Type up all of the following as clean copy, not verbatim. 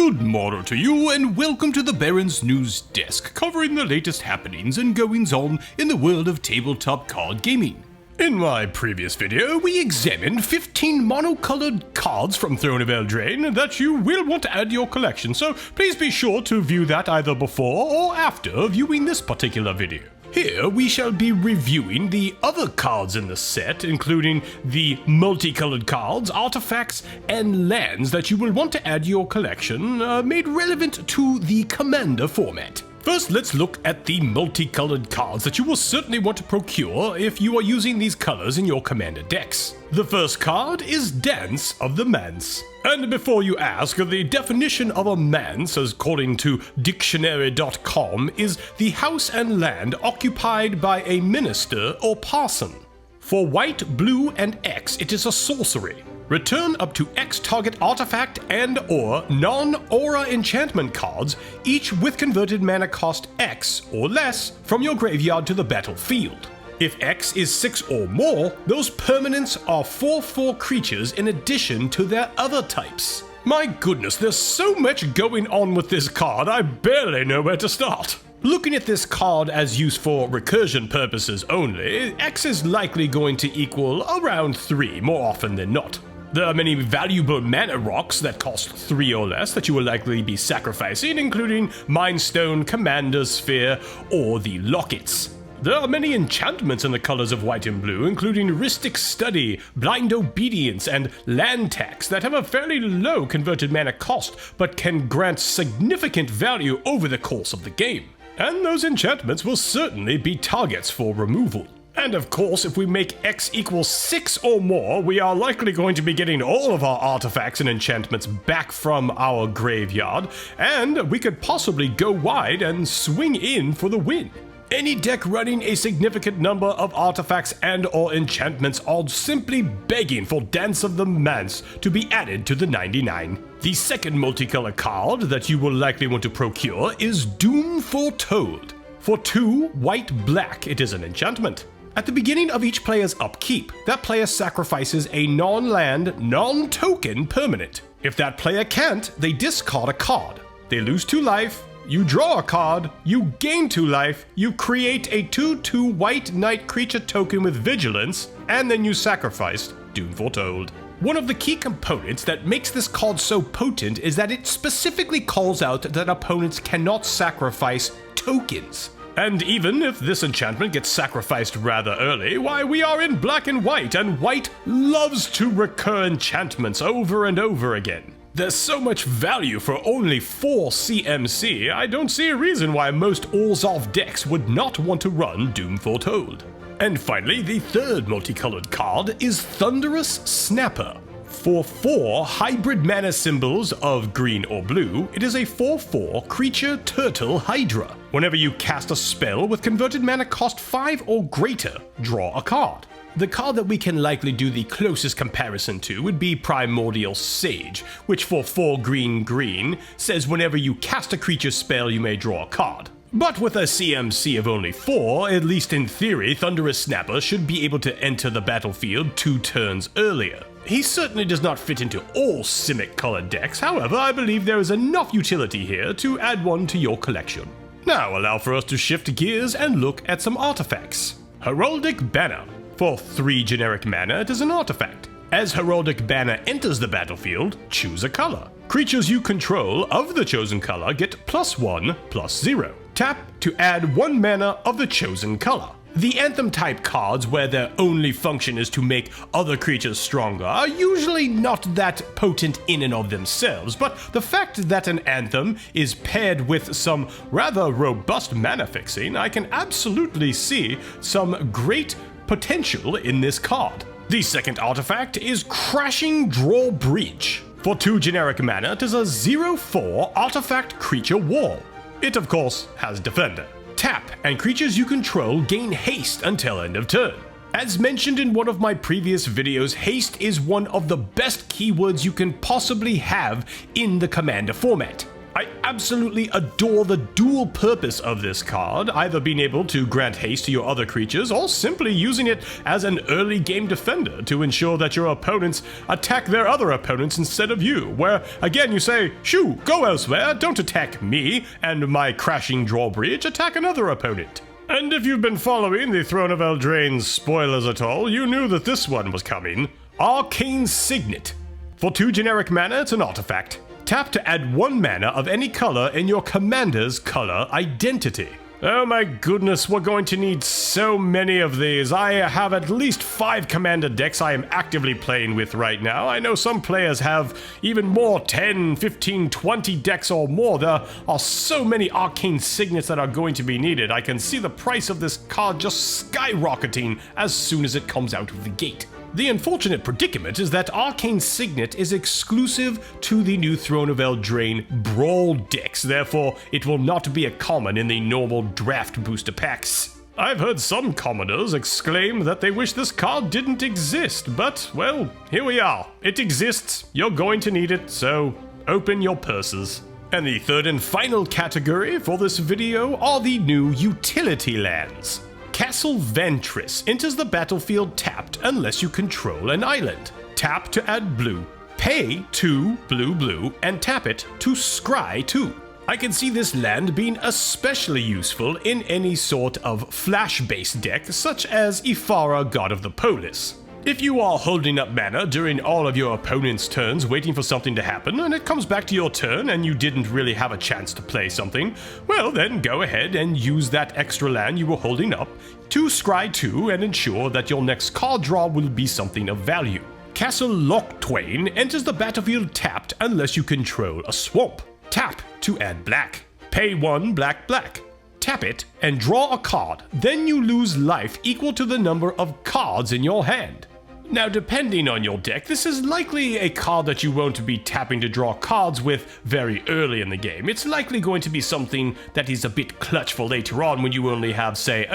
Good morrow to you, and welcome to the Baron's News Desk, covering the latest happenings and goings-on in the world of tabletop card gaming. In my previous video, we examined 15 monocolored cards from Throne of Eldraine that you will want to add to your collection, so please be sure to view that either before or after viewing this particular video. Here we shall be reviewing the other cards in the set, including the multicolored cards, artifacts, and lands that you will want to add to your collection, made relevant to the Commander format. First, let's look at the multicolored cards that you will certainly want to procure if you are using these colors in your Commander decks. The first card is Dance of the Manse. And before you ask, the definition of a manse, according to dictionary.com, is the house and land occupied by a minister or parson. For white, blue, and X, it is a sorcery. Return up to X target artifact and/or non-aura enchantment cards, each with converted mana cost X or less, from your graveyard to the battlefield. If X is 6 or more, those permanents are 4/4 creatures in addition to their other types. My goodness, there's so much going on with this card, I barely know where to start. Looking at this card as used for recursion purposes only, X is likely going to equal around 3 more often than not. There are many valuable mana rocks that cost 3 or less that you will likely be sacrificing, including Mind Stone, Commander's Sphere, or the Lockets. There are many enchantments in the colors of white and blue, including Ristic Study, Blind Obedience, and Land Tax that have a fairly low converted mana cost, but can grant significant value over the course of the game. And those enchantments will certainly be targets for removal. And of course, if we make X equal 6 or more, we are likely going to be getting all of our artifacts and enchantments back from our graveyard, and we could possibly go wide and swing in for the win. Any deck running a significant number of artifacts and/or enchantments are simply begging for Dance of the Manse to be added to the 99. The second multicolor card that you will likely want to procure is Doom Foretold. For 2 white-black, it is an enchantment. At the beginning of each player's upkeep, that player sacrifices a non-land, non-token permanent. If that player can't, they discard a card. They lose 2 life, you draw a card, you gain 2 life, you create a 2/2 white knight creature token with vigilance, and then you sacrifice Doom Foretold. One of the key components that makes this card so potent is that it specifically calls out that opponents cannot sacrifice tokens. And even if this enchantment gets sacrificed rather early, why, we are in black and white loves to recur enchantments over and over again. There's so much value for only 4 CMC, I don't see a reason why most Orzhov decks would not want to run Doom Foretold. And finally, the third multicolored card is Thunderous Snapper. For 4 hybrid mana symbols of green or blue, it is a 4/4 creature turtle hydra. Whenever you cast a spell with converted mana cost 5 or greater, draw a card. The card that we can likely do the closest comparison to would be Primordial Sage, which for 4 green says whenever you cast a creature spell you may draw a card. But with a CMC of only 4, at least in theory, Thunderous Snapper should be able to enter the battlefield 2 turns earlier. He certainly does not fit into all Simic colored decks, however I believe there is enough utility here to add one to your collection. Now allow for us to shift gears and look at some artifacts. Heraldic Banner. For 3 generic mana, it is an artifact. As Heraldic Banner enters the battlefield, choose a color. Creatures you control of the chosen color get +1/+0. Tap to add 1 mana of the chosen color. The Anthem type cards, where their only function is to make other creatures stronger, are usually not that potent in and of themselves, but the fact that an Anthem is paired with some rather robust mana fixing, I can absolutely see some great potential in this card. The second artifact is Crashing Drawbridge. For 2 generic mana, it is a 0/4 artifact creature wall. It of course has Defender. Tap, and creatures you control gain haste until end of turn. As mentioned in one of my previous videos, haste is one of the best keywords you can possibly have in the Commander format. I absolutely adore the dual purpose of this card, either being able to grant haste to your other creatures or simply using it as an early game defender to ensure that your opponents attack their other opponents instead of you, where again you say, shoo, go elsewhere, don't attack me, and my crashing drawbridge, attack another opponent. And if you've been following the Throne of Eldraine spoilers at all, you knew that this one was coming. Arcane Signet. For 2 generic mana, it's an artifact. Tap to add 1 mana of any color in your commander's color identity. Oh my goodness, we're going to need so many of these. I have at least 5 commander decks I am actively playing with right now. I know some players have even more, 10, 15, 20 decks or more. There are so many Arcane Signets that are going to be needed. I can see the price of this card just skyrocketing as soon as it comes out of the gate. The unfortunate predicament is that Arcane Signet is exclusive to the new Throne of Eldraine Brawl decks, therefore it will not be a common in the normal draft booster packs. I've heard some commoners exclaim that they wish this card didn't exist, but, well, here we are. It exists, you're going to need it, so open your purses. And the third and final category for this video are the new utility lands. Castle Ventress enters the battlefield tapped unless you control an island. Tap to add blue. Pay 2 blue and tap it to scry 2. I can see this land being especially useful in any sort of flash-based deck such as Ifara, God of the Polis. If you are holding up mana during all of your opponent's turns waiting for something to happen, and it comes back to your turn and you didn't really have a chance to play something, well then go ahead and use that extra land you were holding up to scry 2 and ensure that your next card draw will be something of value. Castle Locthwain enters the battlefield tapped unless you control a swamp. Tap to add black. Pay 1 black. Tap it and draw a card, then you lose life equal to the number of cards in your hand. Now, depending on your deck, this is likely a card that you won't be tapping to draw cards with very early in the game. It's likely going to be something that is a bit clutch for later on when you only have, say,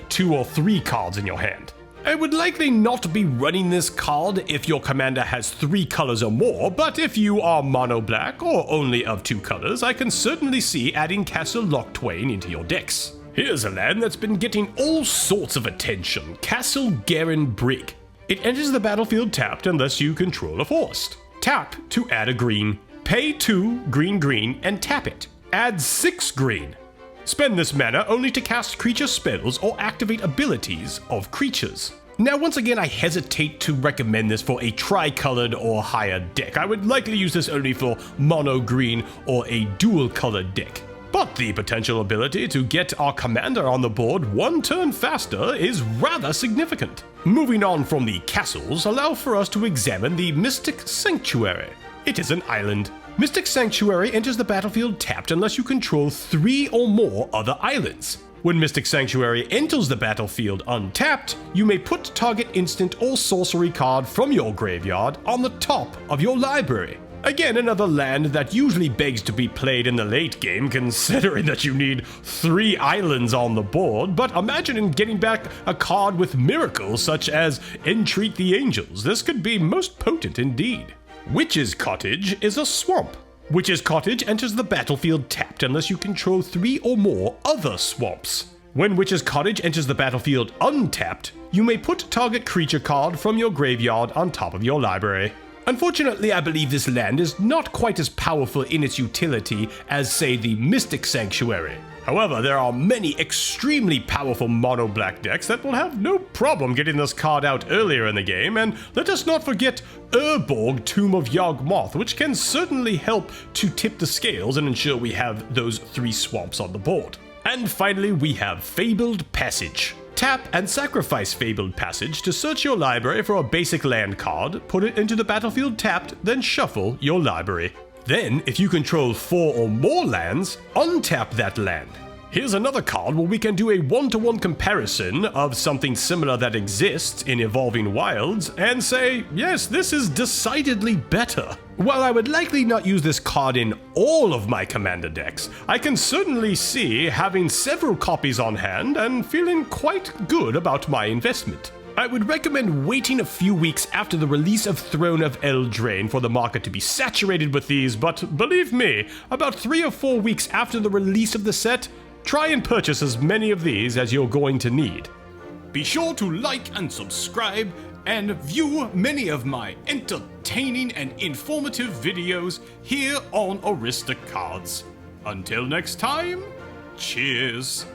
2 or 3 cards in your hand. I would likely not be running this card if your commander has 3 colors or more, but if you are mono black or only of 2 colors, I can certainly see adding Castle Locthwain into your decks. Here's a land that's been getting all sorts of attention, Castle Garen Brig. It enters the battlefield tapped unless you control a forest. Tap to add a green. Pay 2 green and tap it. Add 6 green. Spend this mana only to cast creature spells or activate abilities of creatures. Now, once again, I hesitate to recommend this for a tricolored or higher deck. I would likely use this only for mono green or a dual colored deck. But the potential ability to get our commander on the board 1 turn faster is rather significant. Moving on from the castles, allow for us to examine the Mystic Sanctuary. It is an island. Mystic Sanctuary enters the battlefield tapped unless you control 3 or more other islands. When Mystic Sanctuary enters the battlefield untapped, you may put target instant or sorcery card from your graveyard on the top of your library. Again, another land that usually begs to be played in the late game, considering that you need 3 islands on the board, but imagine getting back a card with miracles such as Entreat the Angels. This could be most potent indeed. Witch's Cottage is a swamp. Witch's Cottage enters the battlefield tapped unless you control 3 or more other swamps. When Witch's Cottage enters the battlefield untapped, you may put target creature card from your graveyard on top of your library. Unfortunately, I believe this land is not quite as powerful in its utility as, say, the Mystic Sanctuary. However, there are many extremely powerful mono-black decks that will have no problem getting this card out earlier in the game, and let us not forget Urborg, Tomb of Yawgmoth, which can certainly help to tip the scales and ensure we have those 3 swamps on the board. And finally, we have Fabled Passage. Tap and sacrifice Fabled Passage to search your library for a basic land card, put it into the battlefield tapped, then shuffle your library. Then, if you control 4 or more lands, untap that land. Here's another card where we can do a 1-to-1 comparison of something similar that exists in Evolving Wilds and say, yes, this is decidedly better. While I would likely not use this card in all of my commander decks, I can certainly see having several copies on hand and feeling quite good about my investment. I would recommend waiting a few weeks after the release of Throne of Eldraine for the market to be saturated with these, but believe me, about 3 or 4 weeks after the release of the set, try and purchase as many of these as you're going to need. Be sure to like and subscribe, and view many of my entertaining and informative videos here on Aristocards. Until next time, cheers!